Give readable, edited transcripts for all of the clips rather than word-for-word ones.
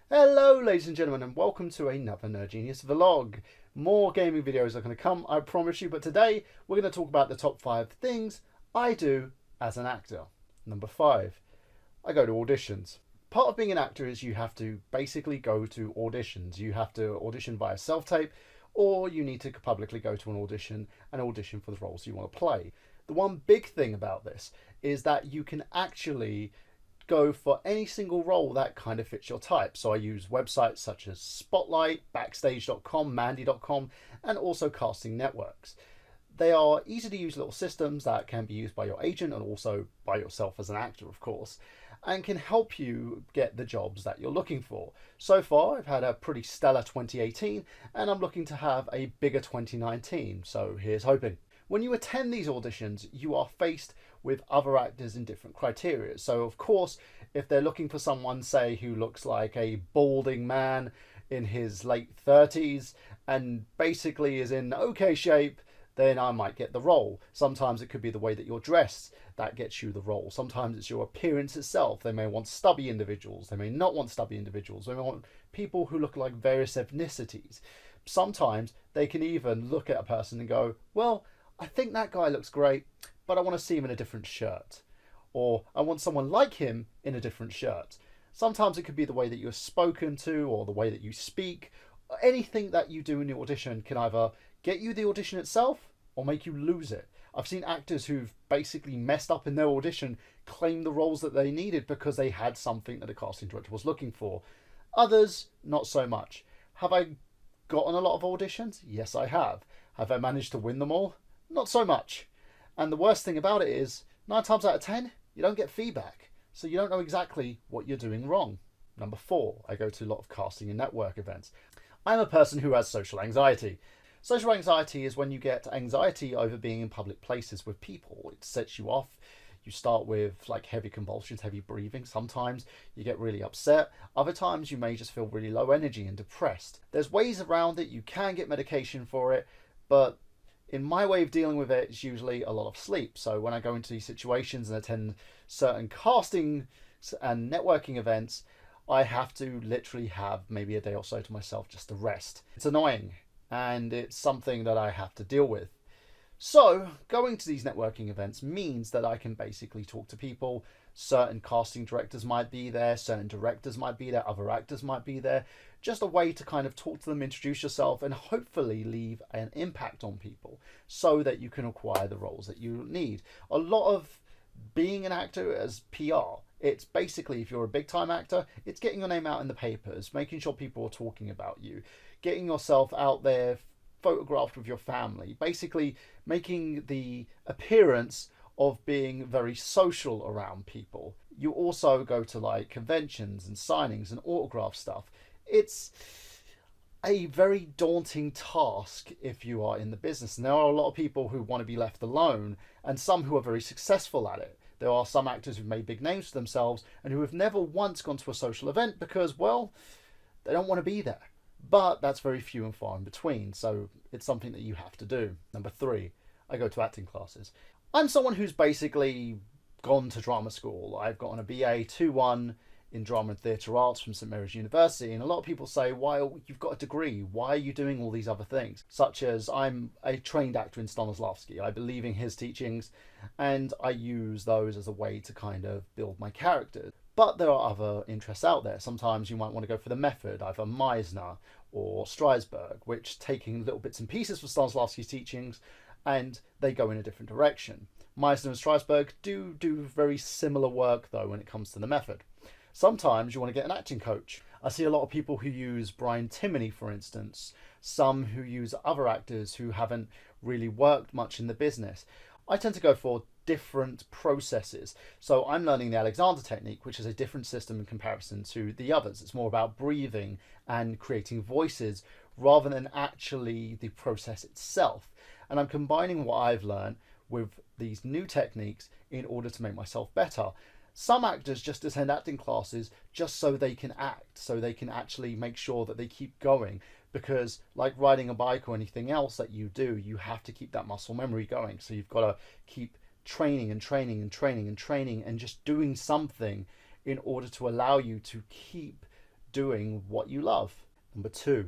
Hello ladies and gentlemen, and welcome to another Nerd Genius vlog. More gaming videos are going to come, I promise you, but today we're going to talk about the top 5 things I do as an actor. Number 5, I go to auditions. Part of being an actor is you have to basically go to auditions. You have to audition via self-tape, or you need to publicly go to an audition and audition for the roles you want to play. The one big thing about this is that you can actually go for any single role that kind of fits your type. So I use websites such as Spotlight, Backstage.com, Mandy.com, and also casting networks. They are easy to use little systems that can be used by your agent and also by yourself as an actor, of course, and can help you get the jobs that you're looking for. So far, I've had a pretty stellar 2018, and I'm looking to have a bigger 2019, so here's hoping. When you attend these auditions, you are faced with other actors in different criteria. So, of course, if they're looking for someone, say, who looks like a balding man in his late 30s and basically is in okay shape, then I might get the role. Sometimes it could be the way that you're dressed that gets you the role. Sometimes it's your appearance itself. They may want stubby individuals. They may not want stubby individuals. They may want people who look like various ethnicities. Sometimes they can even look at a person and go, well, I think that guy looks great, but I want to see him in a different shirt. Or I want someone like him in a different shirt. Sometimes it could be the way that you're spoken to or the way that you speak. Anything that you do in the audition can either get you the audition itself or make you lose it. I've seen actors who've basically messed up in their audition claim the roles that they needed because they had something that a casting director was looking for. Others, not so much. Have I gotten a lot of auditions? Yes, I have. Have I managed to win them all? Not so much. And the worst thing about it is, 9 times out of 10, you don't get feedback. So you don't know exactly what you're doing wrong. Number 4, I go to a lot of casting and network events. I'm a person who has social anxiety. Social anxiety is when you get anxiety over being in public places with people. It sets you off. You start with like heavy convulsions, heavy breathing. Sometimes you get really upset. Other times you may just feel really low energy and depressed. There's ways around it. You can get medication for it, but in my way of dealing with it, it's usually a lot of sleep. So when I go into these situations and attend certain casting and networking events, I have to literally have maybe a day or so to myself just to rest. It's annoying, and it's something that I have to deal with. So going to these networking events means that I can basically talk to people. Certain casting directors might be there, certain directors might be there, other actors might be there. Just a way to kind of talk to them, introduce yourself, and hopefully leave an impact on people so that you can acquire the roles that you need. A lot of being an actor as PR, it's basically, if you're a big time actor, it's getting your name out in the papers, making sure people are talking about you, getting yourself out there photographed with your family, basically making the appearance of being very social around people. You also go to like conventions and signings and autograph stuff. It's a very daunting task if you are in the business. And there are a lot of people who want to be left alone and some who are very successful at it. There are some actors who've made big names for themselves and who have never once gone to a social event because, well, they don't want to be there. But that's very few and far in between, so it's something that you have to do. Number 3, I go to acting classes. I'm someone who's basically gone to drama school. I've gotten a BA 2-1 in drama and theatre arts from St Mary's University, and a lot of people say, why, you've got a degree, why are you doing all these other things? Such as, I'm a trained actor in Stanislavski. I believe in his teachings, and I use those as a way to kind of build my character. But there are other interests out there. Sometimes you might want to go for the method, either Meisner or Strasberg, which taking little bits and pieces from Stanislavski's teachings, and they go in a different direction. Meisner and Strasberg do very similar work, though, when it comes to the method. Sometimes you want to get an acting coach. I see a lot of people who use Brian Timoney, for instance, some who use other actors who haven't really worked much in the business. I tend to go for different processes. So I'm learning the Alexander technique, which is a different system in comparison to the others. It's more about breathing and creating voices rather than actually the process itself. And I'm combining what I've learned with these new techniques in order to make myself better. Some actors just attend acting classes just so they can act, so they can actually make sure that they keep going. Because like riding a bike or anything else that you do, you have to keep that muscle memory going. So you've got to keep training and training and training and training and just doing something in order to allow you to keep doing what you love. Number 2,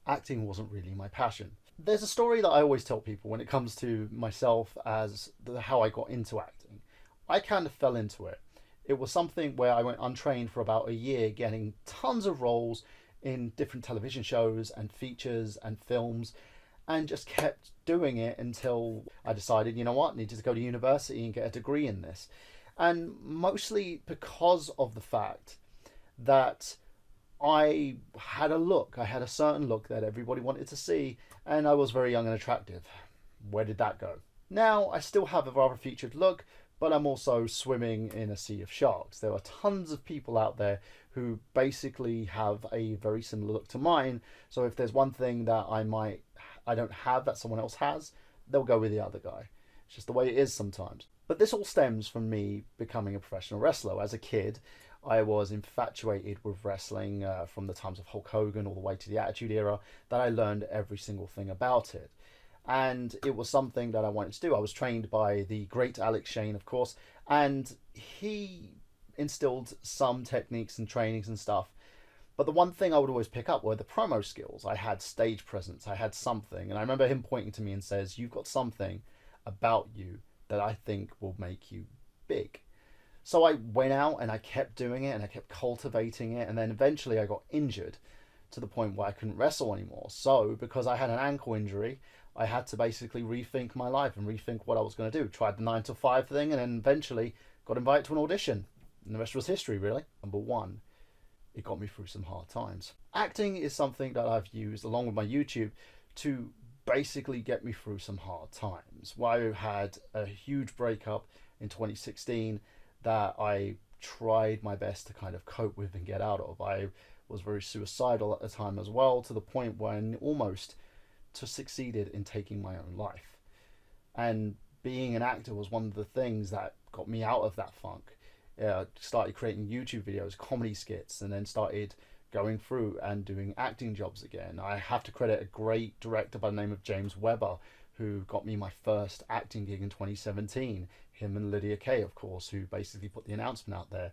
acting wasn't really my passion. There's a story that I always tell people when it comes to myself as how I got into acting. I kind of fell into it. It was something where I went untrained for about a year, getting tons of roles in different television shows and features and films, and just kept doing it until I decided, you know what, I needed to go to university and get a degree in this. And mostly because of the fact that I had a certain look that everybody wanted to see, and I was very young and attractive. Where did that go? Now, I still have a rather featured look, but I'm also swimming in a sea of sharks. There are tons of people out there who basically have a very similar look to mine, so if there's one thing that I don't have that someone else has, they'll go with the other guy. It's just the way it is sometimes. But this all stems from me becoming a professional wrestler. As a kid, I was infatuated with wrestling from the times of Hulk Hogan all the way to the Attitude Era, that I learned every single thing about it. And it was something that I wanted to do. I was trained by the great Alex Shane, of course, and he instilled some techniques and trainings and stuff. But the one thing I would always pick up were the promo skills. I had stage presence, I had something. And I remember him pointing to me and says, "You've got something about you that I think will make you big." So I went out and I kept doing it and I kept cultivating it, and then eventually I got injured to the point where I couldn't wrestle anymore. So because I had an ankle injury, I had to basically rethink my life and rethink what I was going to do. Tried the 9 to 5 thing, and then eventually got invited to an audition. And the rest was history, really. Number 1, it got me through some hard times. Acting is something that I've used along with my YouTube to basically get me through some hard times. Well, I had a huge breakup in 2016 that I tried my best to kind of cope with and get out of. I was very suicidal at the time as well, to the point when almost succeeded in taking my own life. And being an actor was one of the things that got me out of that funk. Started creating YouTube videos, comedy skits, and then started going through and doing acting jobs again. I have to credit a great director by the name of James Webber, who got me my first acting gig in 2017. Him and Lydia Kay, of course, who basically put the announcement out there.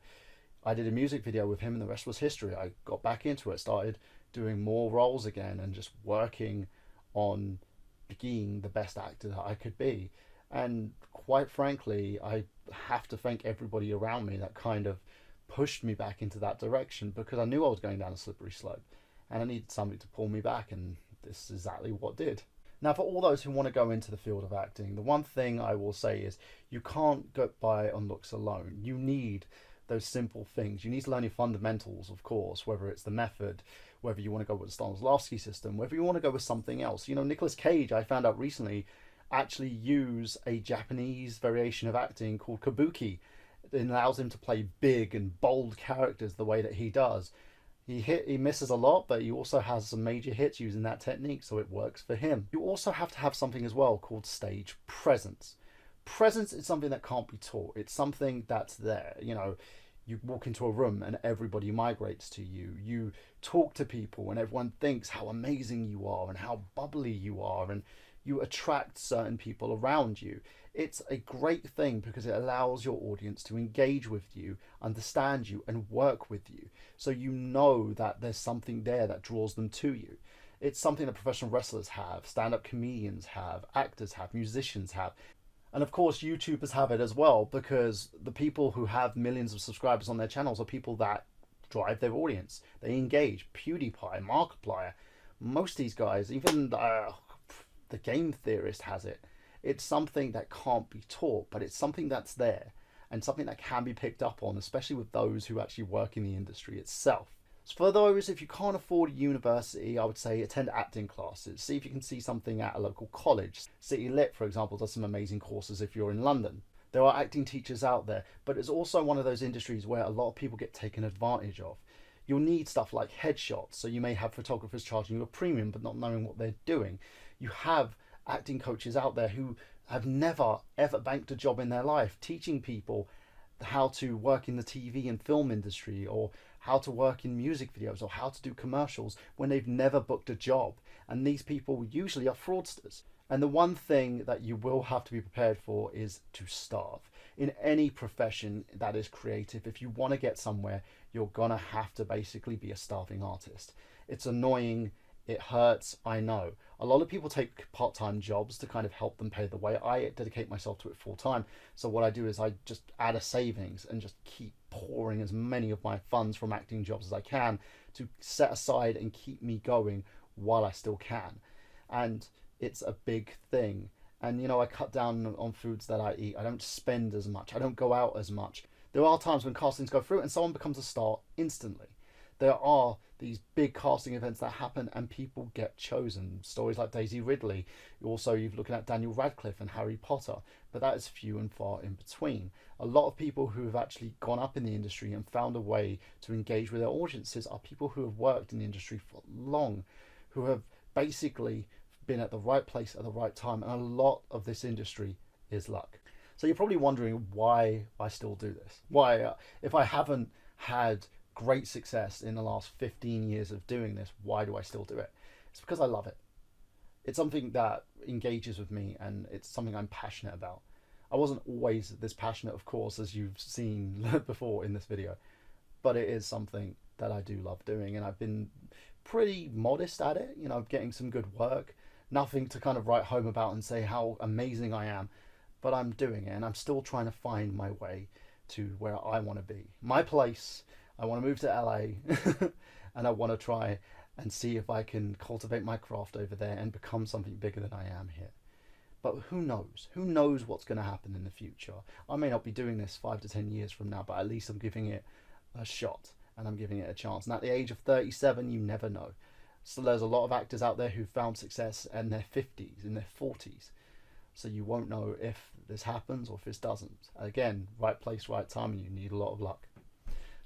I did a music video with him and the rest was history. I got back into it, started doing more roles again and just working on being the best actor that I could be. And quite frankly, I have to thank everybody around me that kind of pushed me back into that direction, because I knew I was going down a slippery slope and I needed somebody to pull me back, and this is exactly what did. Now, for all those who want to go into the field of acting, the one thing I will say is you can't get by on looks alone. You need those simple things. You need to learn your fundamentals, of course, whether it's the method, whether you want to go with the Stanislavski system, whether you want to go with something else. You know, Nicolas Cage, I found out recently, actually use a Japanese variation of acting called kabuki. It allows him to play big and bold characters the way that he does. He misses a lot, but he also has some major hits using that technique, so it works for him. You also have to have something as well called stage presence. Presence is something that can't be taught. It's something that's there. You know, you walk into a room and everybody migrates to you. You talk to people and everyone thinks how amazing you are and how bubbly you are, and you attract certain people around you. It's a great thing because it allows your audience to engage with you, understand you, and work with you. So you know that there's something there that draws them to you. It's something that professional wrestlers have, stand-up comedians have, actors have, musicians have. And of course, YouTubers have it as well, because the people who have millions of subscribers on their channels are people that drive their audience. They engage. PewDiePie, Markiplier, most of these guys, even the game theorist has it. It's something that can't be taught, but it's something that's there and something that can be picked up on, especially with those who actually work in the industry itself. So for those, if you can't afford a university, I would say attend acting classes. See if you can see something at a local college. City Lit, for example, does some amazing courses if you're in London. There are acting teachers out there, but it's also one of those industries where a lot of people get taken advantage of. You'll need stuff like headshots, so you may have photographers charging you a premium but not knowing what they're doing. You have acting coaches out there who have never ever banked a job in their life, teaching people how to work in the TV and film industry, or how to work in music videos, or how to do commercials when they've never booked a job. And these people usually are fraudsters. And the one thing that you will have to be prepared for is to starve. in any profession that is creative, if you want to get somewhere, you're gonna have to basically be a starving artist. It's annoying, it hurts, I know. A lot of people take part-time jobs to kind of help them pay the way. I dedicate myself to it full-time. So what I do is I just add a savings and just keep pouring as many of my funds from acting jobs as I can to set aside and keep me going while I still can. And it's a big thing. And, you know, I cut down on foods that I eat. I don't spend as much. I don't go out as much. There are times when castings go through and someone becomes a star instantly. There are these big casting events that happen and people get chosen. Stories like Daisy Ridley. Also, you're looking at Daniel Radcliffe and Harry Potter. But that is few and far in between. A lot of people who have actually gone up in the industry and found a way to engage with their audiences are people who have worked in the industry for long, who have basically been at the right place at the right time. And a lot of this industry is luck. So you're probably wondering why I still do this. Why, if I haven't had great success in the last 15 years of doing this, why do I still do it? It's because I love it. It's something that engages with me and it's something I'm passionate about. I wasn't always this passionate, of course, as you've seen before in this video, but it is something that I do love doing, and I've been pretty modest at it, you know, getting some good work, nothing to kind of write home about and say how amazing I am, but I'm doing it and I'm still trying to find my way to where I want to be. My place. I want to move to LA and I want to try and see if I can cultivate my craft over there and become something bigger than I am here. But who knows? Who knows what's going to happen in the future? I may not be doing this 5 to 10 years from now, but at least I'm giving it a shot and I'm giving it a chance. And at the age of 37, you never know. So there's a lot of actors out there who found success in their 50s, in their 40s. So you won't know if this happens or if this doesn't. Again, right place, right time, and you need a lot of luck.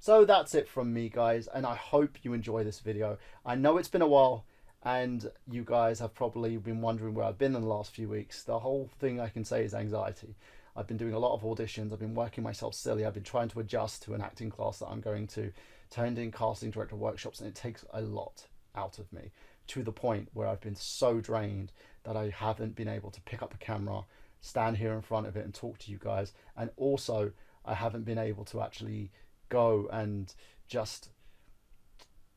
So that's it from me, guys, and I hope you enjoy this video. I know it's been a while, and you guys have probably been wondering where I've been in the last few weeks. The whole thing I can say is anxiety. I've been doing a lot of auditions. I've been working myself silly. I've been trying to adjust to an acting class that I'm going to, attending casting director workshops, and it takes a lot out of me, to the point where I've been so drained that I haven't been able to pick up a camera, stand here in front of it and talk to you guys. And also, I haven't been able to actually go and just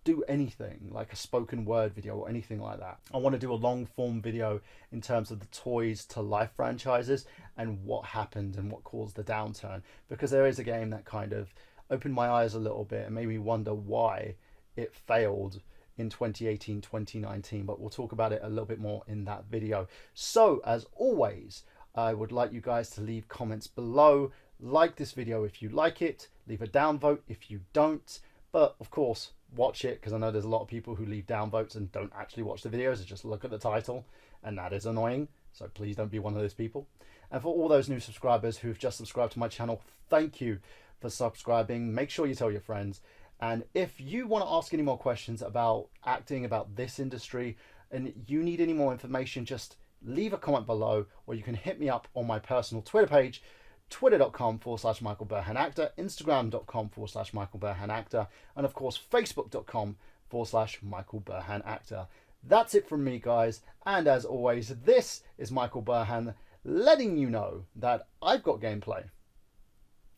do anything like a spoken word video or anything like that. I want to do a long form video in terms of the Toys to Life franchises and what happened and what caused the downturn, because there is a game that kind of opened my eyes a little bit and made me wonder why it failed in 2018, 2019, but we'll talk about it a little bit more in that video. So as always, I would like you guys to leave comments below. Like this video if you like it, leave a downvote if you don't, but of course watch it, because I know there's a lot of people who leave downvotes and don't actually watch the videos, they just look at the title, and that is annoying, so please don't be one of those people. And for all those new subscribers who've just subscribed to my channel, thank you for subscribing. Make sure you tell your friends, and if you want to ask any more questions about acting, about this industry, and you need any more information, just leave a comment below, or you can hit me up on my personal Twitter page, twitter.com/Michael Burhan Actor, Instagram.com/Michael Burhan Actor, and of course Facebook.com/Michael Burhan Actor. That's it from me, guys, and as always, this is Michael Burhan letting you know that I've got gameplay.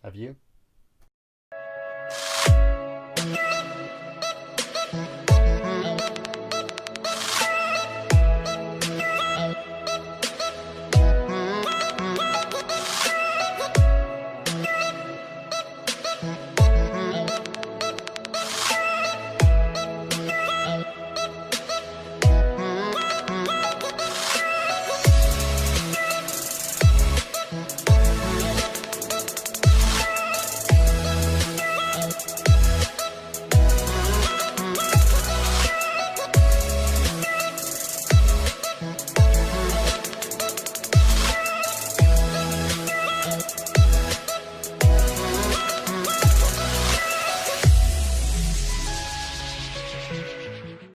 Have you?